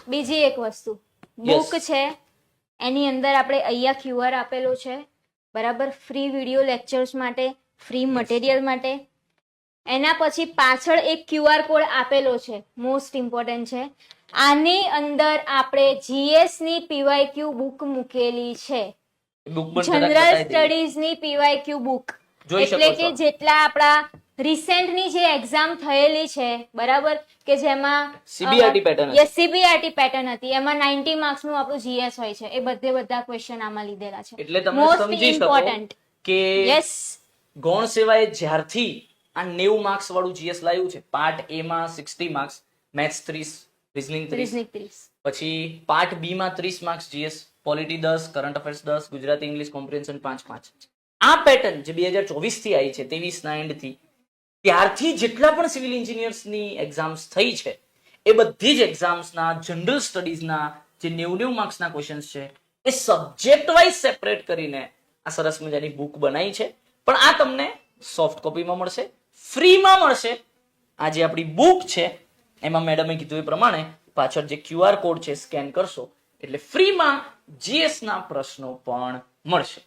બીજી એક વસ્તુ બુક છે એની અંદર આપણે અહીંયા QR આપેલો છે બરાબર, ફ્રી વિડીયો લેક્ચર્સ માટે, ફ્રી મટીરિયલ માટે. એના પછી પાછળ એક QR કોડ આપેલો છે, મોસ્ટ ઇમ્પોર્ટન્ટ છે. આની અંદર આપણે GS ની PYQ બુક મૂકેલી છે, જનરલ સ્ટડીઝ ની PYQ બુક. એટલે કે જેટલા આપણા રિસેન્ટની જે એક્ઝામ થયેલી છે બરાબર, કે જેમાં CBRT પેટર્ન હતી, એમાં 90 માર્ક્સ નું આપણું GS હોય છે, એ બધા ક્વેશ્ચન આમાં લીધેલા છે. એટલે તમે સમજી શકો કે યસ, ગૌણ સેવાએ જ્યારથી આ 90 માર્ક્સ વાળું GS લાવ્યું છે, પાર્ટ A માં 60 માર્ક્સ, મેથ્સ 30, રીઝનિંગ 30, પછી પાર્ટ B માં 30 marks GS, polity 10, current affairs 10, Gujarati English comprehension 5. આ પેટર્ન જે 2024 થી આવી છે, 23 ના એન્ડ થી, ત્યારથી જેટલા પણ સિવિલ એન્જિનિયર્સની એક્ઝામ્સ થઈ છે એ બધી જ એક્ઝામ્સના જનરલ સ્ટડીઝના જે 90 માર્ક્સના ક્વેશ્ચન્સ છે એ સબ્જેક્ટ વાઇઝ સેપરેટ કરીને આ સરસ મજાની બુક બનાવી છે. પણ આ તમને સોફ્ટ કોપીમાં મળશે, ફ્રીમાં મળશે. આ જે આપણી બુક છે એમાં મેડમે કીધું એ પ્રમાણે પાછળ જે QR કોડ છે સ્કેન કરશો એટલે ફ્રીમાં GS ના પ્રશ્નો પણ મળશે.